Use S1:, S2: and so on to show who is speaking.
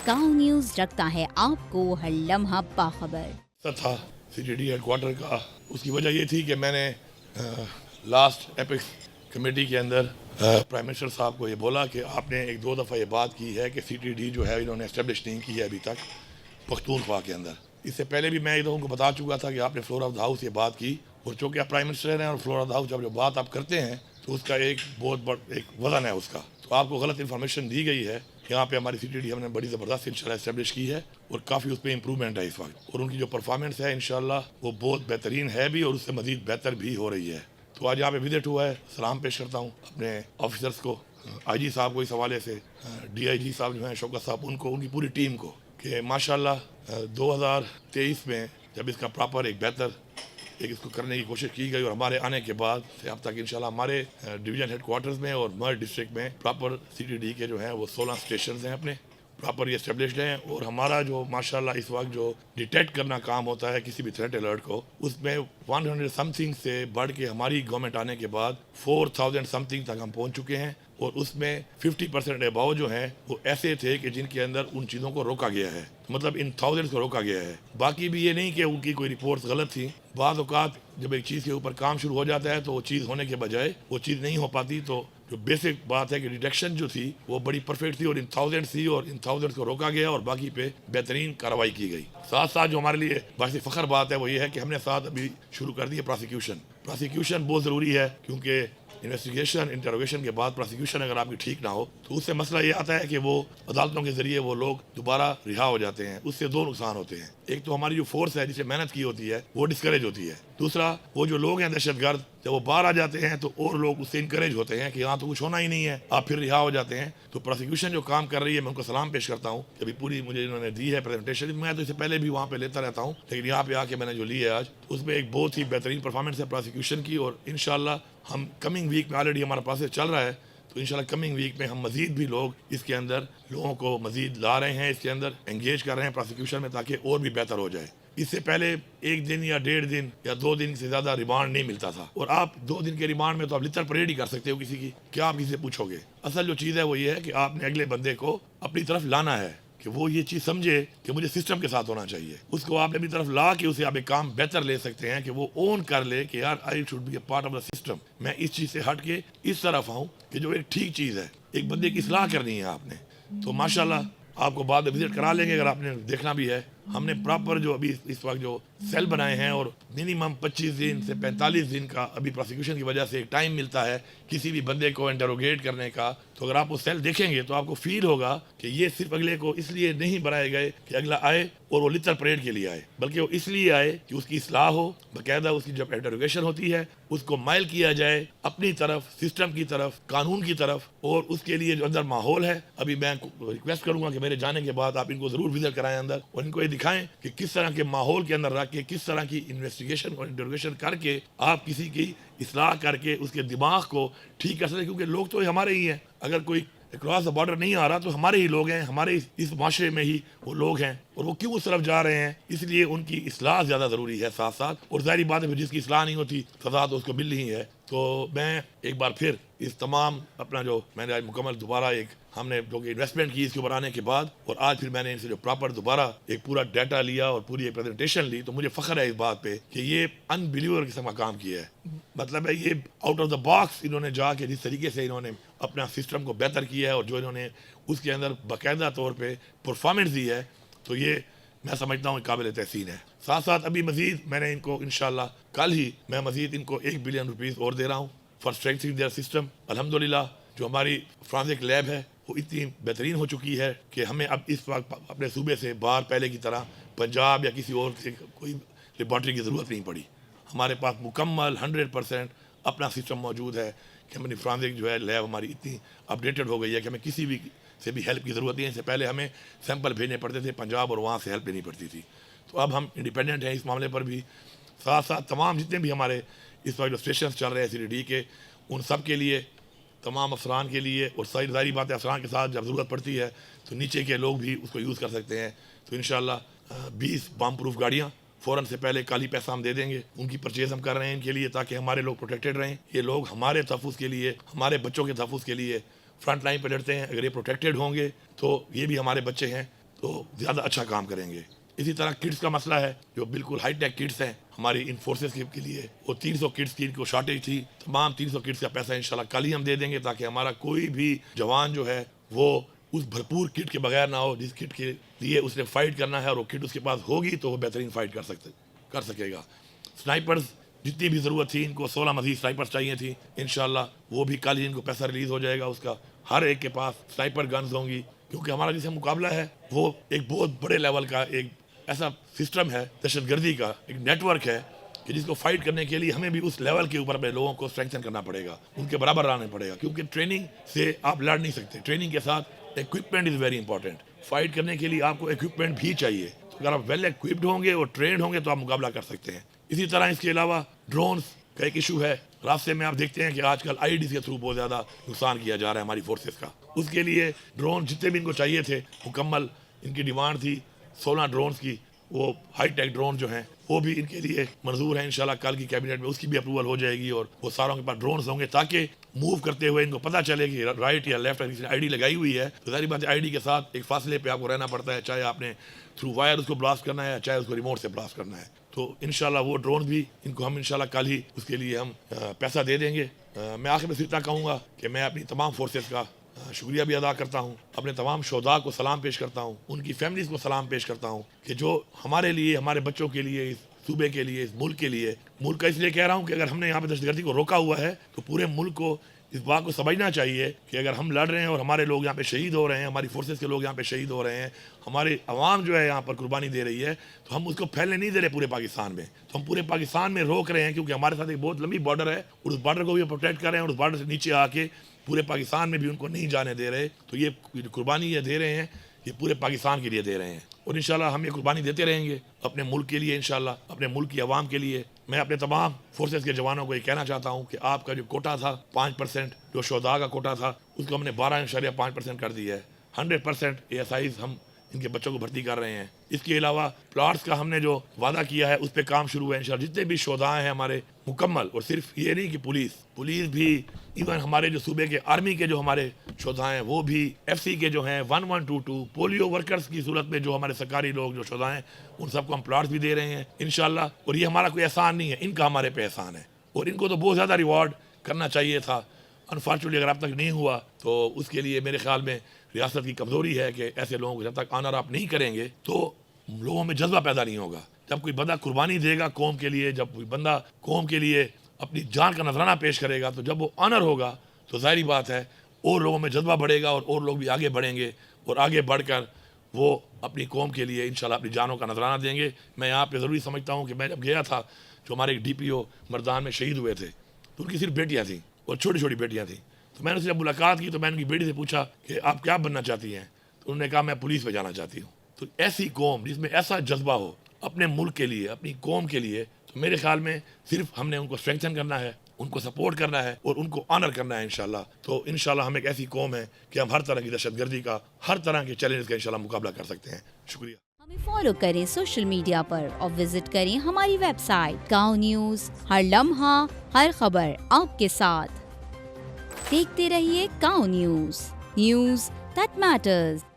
S1: Sky news रखता है आपको हर लम्हा बाखबर।
S2: था सीटीडी हेडक्वार्टर का। उसकी वजह ये थी कि मैंने लास्ट एपिक्स कमेटी के अंदर प्राइम मिनिस्टर साहब को ये बोला कि आपने एक दो दफ़ा ये बात की है कि सीटीडी जो है इन्होंने एस्टेब्लिश नहीं की है अभी तक पख्तूनख्वा के अंदर। इससे पहले भी मैं लोगों को बता चुका था कि आपने फ्लोर ऑफ द हाउस ये बात की, और चूँकि आप प्राइम मिनिस्टर हैं और फ्लोर ऑफ द हाउस जब जो बात आप करते हैं तो उसका एक बहुत बड़ा एक वज़न है उसका। तो आपको गलत इन्फॉर्मेशन दी गई है। यहाँ पे हमारी सीटीडी हमने बड़ी ज़बरदस्त इंशाल्लाह एस्टेब्लिश की है और काफ़ी उस पर इम्प्रूवमेंट है इस वक्त, और उनकी जो परफॉर्मेंस है इंशाल्लाह वो बहुत बेहतरीन है भी और उससे मज़ीद बेहतर भी हो रही है। तो आज यहाँ पे विजिट हुआ है, सलाम पेश करता हूँ अपने ऑफिसर्स को, आईजी साहब को इस हवाले से, डीआईजी साहब जो हैं शौकत साहब, उनको, उनकी पूरी टीम को, कि माशाल्लाह 2023 में जब इसका प्रॉपर एक बेहतर एक इसको करने की कोशिश की गई और हमारे आने के बाद से अब तक इंशाल्लाह हमारे डिवीज़न हेडक्वार्टर्स में और मर डिस्ट्रिक्ट में प्रॉपर सीटीडी के जो हैं वो 16 स्टेशन हैं अपने प्रॉपर एस्टेब्लिश्ड हैं। और हमारा जो माशाल्लाह इस वक्त जो डिटेक्ट करना काम होता है किसी भी थ्रेट अलर्ट को, उसमें 100 समथिंग से बढ़ के हमारी गवर्नमेंट आने के बाद 4000 समथिंग तक हम पहुंच चुके हैं, और उसमें 50% अबाव जो हैं वो ऐसे थे कि जिनके अंदर उन चीज़ों को रोका गया है, मतलब इन थाउजेंड्स को रोका गया है। बाकी भी ये नहीं कि उनकी कोई रिपोर्ट्स गलत थी। बाज़ औक़ात जब एक चीज़ के ऊपर काम शुरू हो जाता है तो वो चीज़ होने के बजाय वो चीज़ नहीं हो पाती, तो जो बेसिक बात है कि डिटेक्शन जो थी वो बड़ी परफेक्ट थी और इन थाउजेंड्स थी और इन थाउजेंड्स को रोका गया और बाकी पे बेहतरीन कार्रवाई की गई। साथ साथ जो हमारे लिए बाकी फ़ख्र बात है वो ये है कि हमने साथ अभी शुरू कर दी है प्रोसिक्यूशन बहुत ज़रूरी है, क्योंकि इन्वेस्टिगेशन इंटरोगेशन के बाद प्रोसिक्यूशन अगर आपकी ठीक ना हो तो उससे मसला ये आता है कि वो अदालतों के ज़रिए वो लोग दोबारा रिहा हो जाते हैं। उससे दो नुकसान होते हैं, एक तो हमारी जो फोर्स है जिसे मेहनत की होती है वो डिस्करेज होती है, दूसरा वो जो लोग हैं दहशतगर्द जब वो बाहर आ जाते हैं तो और लोग उससे इनकरेज होते हैं कि यहाँ तो कुछ होना ही नहीं है, आप फिर रिहा हो जाते हैं। तो प्रोसिक्यूशन जो काम कर रही है मैं उनको सलाम पेश करता हूँ। अभी पूरी मुझे इन्होंने दी है प्रेजेंटेशन, मैं तो इससे पहले भी वहाँ पे लेता रहता हूँ, लेकिन यहाँ पे आके मैंने जो ली है आज उसमें एक बहुत ही बेहतरीन परफॉर्मेंस है प्रोसिक्यूशन की। और इंशाल्लाह हम कमिंग वीक में ऑलरेडी हमारा प्रोसेस चल रहा है, तो इंशाल्लाह कमिंग वीक में हम मज़ीद भी लोग इसके अंदर लोगों को मज़ीद ला रहे हैं, इसके अंदर एंगेज कर रहे हैं प्रोसिक्यूशन में, ताकि और भी बेहतर हो जाए। इससे पहले एक दिन या 1.5 दिन या 2 दिन से ज़्यादा रिमांड नहीं मिलता था, और आप 2 दिन के रिमांड में तो आप लिटर परेड ही कर सकते हो किसी की, क्या आप किसी से पूछोगे। असल जो चीज़ है वो ये है कि आपने अगले बंदे को अपनी तरफ लाना है कि वो ये चीज़ समझे कि मुझे सिस्टम के साथ होना चाहिए। उसको आपने अपनी तरफ ला के उसे आप एक काम बेहतर ले सकते हैं कि वो ओन कर ले कि यार I should be a part of the system, मैं इस चीज़ से हट के इस तरफ आऊँ कि जो एक ठीक चीज़ है, एक बंदे की इस्लाह करनी है आपने। तो माशाल्लाह आपको बाद में विजिट करा लेंगे अगर आपने देखना भी है। हमने प्रॉपर जो अभी इस वक्त जो सेल बनाए हैं, और मिनिमम 25 दिन से 45 दिन का अभी प्रोसिक्यूशन की वजह से एक टाइम मिलता है किसी भी बंदे को इंटरोगेट करने का। तो अगर आप वो सेल देखेंगे तो आपको फील होगा कि ये सिर्फ अगले को इसलिए नहीं बनाए गए कि अगला आए और वो लिटर परेड के लिए आए, बल्कि वो इसलिए आए कि उसकी इस्लाह हो, बाकायदा उसकी जब इंटरोगेशन होती है उसको माइल किया जाए अपनी तरफ, सिस्टम की तरफ, कानून की तरफ, और उसके लिए जो अंदर माहौल है। अभी मैं रिक्वेस्ट करूंगा कि मेरे जाने के बाद आप इनको ज़रूर विजिट कराएं अंदर, और इनको ये दिखाएं कि किस तरह के माहौल के अंदर रख के, किस तरह की इन्वेस्टिगेशन और इंटरोगेशन करके आप किसी की इस्लाह करके उसके दिमाग को ठीक कर सकते। क्योंकि लोग तो हमारे ही हैं, अगर कोई क्रॉस द बॉर्डर नहीं आ रहा तो हमारे ही लोग हैं, हमारे इस माशरे में ही वो लोग हैं, और वो क्यों उस तरफ जा रहे हैं, इसलिए उनकी इस्लाह ज़्यादा ज़रूरी है साथ साथ। और ज़ाहिर बात है जिसकी इस्लाह नहीं होती सज़ा तो उसको मिल रही है। तो मैं एक बार फिर इस तमाम अपना जो मैंने आज मुकम्मल दोबारा एक हमने जो कि इन्वेस्टमेंट की इसके ऊपर आने के बाद, और आज फिर मैंने इनसे जो प्रॉपर दोबारा एक पूरा डाटा लिया और पूरी एक प्रेजेंटेशन ली, तो मुझे फ़ख्र है इस बात पे कि ये अनबिलीवर किस्म का काम किया है। मतलब है ये आउट ऑफ द बॉक्स इन्होंने जाके जिस तरीके से इन्होंने अपना सिस्टम को बेहतर किया है और जो इन्होंने उसके अंदर बाकायदा तौर पर परफॉर्मेंस दी है, तो ये मैं समझता हूँ काबिल तहसीन है। साथ साथ अभी मज़ीद मैंने इनको इंशाल्लाह कल ही मैं मज़ीद इनको 1 बिलियन रुपीज़ और दे रहा हूँ फॉर स्ट्रेंथनिंग देयर सिस्टम। अल्हम्दुलिल्लाह जो हमारी फ्रांसिक लैब है वो इतनी बेहतरीन हो चुकी है कि हमें अब इस वक्त अपने सूबे से बाहर पहले की तरह पंजाब या किसी और से कोई लेबॉर्ट्री की ज़रूरत नहीं पड़ी। हमारे पास मुकम्मल 100% अपना सिस्टम मौजूद है कि हमारी फ्रांसिक जो है लैब हमारी इतनी अपडेटेड हो गई है कि हमें किसी भी से भी हेल्प की ज़रूरत नहीं है। इससे पहले हमें सैंपल भेजने पड़ते थे पंजाब और वहाँ से हेल्प लेनी पड़ती थी। तो अब हम इंडिपेंडेंट हैं इस मामले पर भी। साथ साथ तमाम जितने भी हमारे इस वक्त जो स्टेशन चल रहे हैं सीटीडी के, उन सब के लिए, तमाम अफसरान के लिए, और सारी बातें अफसरान के साथ जब ज़रूरत पड़ती है तो नीचे के लोग भी उसको यूज़ कर सकते हैं। तो इंशाल्लाह 20 बम प्रूफ गाड़ियाँ फ़ौरन से पहले कल ही पैसा हम दे देंगे, उनकी परचेज़ हम कर रहे हैं इनके लिए, ताकि हमारे लोग प्रोटेक्टेड रहें। ये लोग हमारे तहफ़्फ़ुज़ के लिए, हमारे बच्चों के तहफ़्फ़ुज़ के लिए फ्रंट लाइन पर लड़ते हैं। अगर ये प्रोटेक्टेड होंगे तो ये भी हमारे बच्चे हैं, تو زیادہ اچھا کام کریں گے. اسی طرح کٹس کا مسئلہ ہے, جو بالکل ہائی ٹیک کٹس ہیں ہماری ان فورسز کے لیے, وہ 300 کٹس کی ان کو شارٹیج تھی. تمام 300 کٹس کا پیسہ انشاءاللہ کل ہی ہم دے دیں گے, تاکہ ہمارا کوئی بھی جوان جو ہے وہ اس بھرپور کٹ کے بغیر نہ ہو, جس کٹ کے لیے اس نے فائٹ کرنا ہے, اور وہ کٹ اس کے پاس ہوگی تو وہ بہترین فائٹ کر سکے گا. سنائپرز جتنی بھی ضرورت تھی, ان کو 16 مزید سنائپرز چاہیے تھی, انشاءاللہ وہ بھی کل ہی ان کو پیسہ ریلیز ہو جائے گا. اس کا ہر ایک کے پاس سنائپر گنز ہوں گی, کیونکہ ہمارا جسے مقابلہ ہے وہ ایک بہت بڑے لیول کا ایک ایسا سسٹم ہے, دہشت گردی کا ایک نیٹ ورک ہے, کہ جس کو فائٹ کرنے کے لیے ہمیں بھی اس لیول کے اوپر اپنے لوگوں کو اسٹرینتھن کرنا پڑے گا, ان کے برابر آنا پڑے گا, کیونکہ ٹریننگ سے آپ لڑ نہیں سکتے. ٹریننگ کے ساتھ equipment is very important. Fight کرنے کے لیے آپ کو اکوپمنٹ بھی چاہیے, تو اگر آپ ویل اکوپڈ ہوں گے اور ٹرینڈ ہوں گے تو آپ مقابلہ کر سکتے ہیں. اسی طرح اس کے علاوہ ڈرونز کا ایک ایشو ہے. راستے میں آپ دیکھتے ہیں کہ آج کل آئی ڈی کے تھرو بہت زیادہ نقصان کیا جا رہا ہے ہماری فورسز کا. اس کے لیے ڈرون جتنے بھی ان کو چاہیے تھے, مکمل ان کی ڈیمانڈ تھی 16 ڈرونز کی, وہ ہائی ٹیک ڈرون جو ہیں وہ بھی ان کے لیے منظور ہیں. انشاءاللہ کل کی کیبنٹ میں اس کی بھی اپروول ہو جائے گی, اور وہ ساروں کے پاس ڈرونز ہوں گے, تاکہ موو کرتے ہوئے ان کو پتہ چلے کہ رائٹ یا لیفٹ کسی نے آئی ڈی لگائی ہوئی ہے, تو ظاہری بات ہے آئی ڈی کے ساتھ ایک فاصلے پہ آپ کو رہنا پڑتا ہے, چاہے آپ نے تھرو وائر اس کو بلاسٹ کرنا ہے, چاہے اس کو ریموٹ سے بلاسٹ کرنا ہے. تو انشاءاللہ وہ ڈرون بھی ان کو ہم انشاءاللہ کل ہی اس کے لیے ہم پیسہ دے دیں گے. میں آخر میں اتنا کہوں گا کہ میں اپنی تمام فورسز کا شکریہ بھی ادا کرتا ہوں, اپنے تمام شہداء کو سلام پیش کرتا ہوں, ان کی فیملیز کو سلام پیش کرتا ہوں, کہ جو ہمارے لیے, ہمارے بچوں کے لیے, اس صوبے کے لیے, اس ملک کے لیے, ملک کا اس لیے کہہ رہا ہوں کہ اگر ہم نے یہاں پہ دہشت گردی کو روکا ہوا ہے تو پورے ملک کو اس بات کو سمجھنا چاہیے کہ اگر ہم لڑ رہے ہیں اور ہمارے لوگ یہاں پہ شہید ہو رہے ہیں, ہماری فورسز کے لوگ یہاں پہ شہید ہو رہے ہیں, ہماری عوام جو ہے یہاں پر قربانی دے رہی ہے, تو ہم اس کو پھیلنے نہیں دے رہے پورے پاکستان میں. تو ہم پورے پاکستان میں روک رہے ہیں, کیونکہ ہمارے ساتھ ایک بہت لمبی بارڈر ہے, اور اس بارڈر کو بھی پروٹیکٹ کر رہے ہیں, اور اس بارڈر سے نیچے آ کے پورے پاکستان میں بھی ان کو نہیں جانے دے رہے. تو یہ قربانی یہ دے رہے ہیں, یہ پورے پاکستان کے لیے دے رہے ہیں, اور انشاءاللہ ہم یہ قربانی دیتے رہیں گے اپنے ملک کے لیے, انشاءاللہ اپنے ملک کی عوام کے لیے. میں اپنے تمام فورسز کے جوانوں کو یہ کہنا چاہتا ہوں کہ آپ کا جو کوٹا تھا 5%, جو شہداء کا کوٹا تھا, اس کو ہم نے 12.5% کر دیا ہے. 100% ASIs ہم ان کے بچوں کو بھرتی کر رہے ہیں. اس کے علاوہ پلاٹس کا ہم نے جو وعدہ کیا ہے اس پہ کام شروع ہے انشاءاللہ. جتنے بھی شہداء ہیں ہمارے مکمل, اور صرف یہ نہیں کہ پولیس بھی, ایون ہمارے جو صوبے کے آرمی کے جو ہمارے شہداء ہیں وہ بھی, FC کے جو ہیں 1122, پولیو ورکرز کی صورت میں جو ہمارے سرکاری لوگ جو شہداء ہیں, ان سب کو ہم پلاٹس بھی دے رہے ہیں انشاءاللہ. اور یہ ہمارا کوئی احسان نہیں ہے, ان کا ہمارے پہ احسان ہے, اور ان کو تو بہت زیادہ ریوارڈ کرنا چاہیے تھا. انفارچونیٹلی اگر اب تک نہیں ہوا تو اس کے لیے میرے خیال میں ریاست کی کمزوری ہے کہ ایسے لوگوں کو جب تک آنر آپ نہیں کریں گے تو لوگوں میں جذبہ پیدا نہیں ہوگا. جب کوئی بندہ قربانی دے گا قوم کے لیے, جب کوئی بندہ قوم کے لیے اپنی جان کا نذرانہ پیش کرے گا, تو جب وہ آنر ہوگا تو ظاہری بات ہے اور لوگوں میں جذبہ بڑھے گا, اور لوگ بھی آگے بڑھیں گے, اور آگے بڑھ کر وہ اپنی قوم کے لیے انشاءاللہ اپنی جانوں کا نذرانہ دیں گے. میں یہاں پہ ضروری سمجھتا ہوں کہ میں جب گیا تھا, جو ہمارے ایک DPO مردان میں شہید ہوئے تھے, تو ان کی صرف بیٹیاں تھیں, اور چھوٹی چھوٹی بیٹیاں تھیں. تو میں نے اس سے جب ملاقات کی تو میں نے ان کی بیٹی سے پوچھا کہ آپ کیا بننا چاہتی ہیں, تو انہوں نے کہا میں پولیس میں جانا چاہتی ہوں. تو ایسی قوم جس میں ایسا جذبہ ہو اپنے ملک کے لیے, اپنی قوم کے لیے, تو میرے خیال میں صرف ہم نے ان کو اسٹرینتھن کرنا ہے, ان کو سپورٹ کرنا ہے, اور ان کو آنر کرنا ہے انشاءاللہ. تو انشاءاللہ ہم ایک ایسی قوم ہے کہ ہم ہر طرح کی دہشت گردی کا, ہر طرح کے چیلنج کا انشاءاللہ مقابلہ کر سکتے ہیں. شکریہ.
S1: ہمیں فالو کریں سوشل میڈیا پر, اور وزٹ کریں ہماری ویب سائٹ گاؤں نیوز. ہر لمحہ ہر خبر آپ کے ساتھ. دیکھتے رہیے گاؤں نیوز دیٹ میٹرز.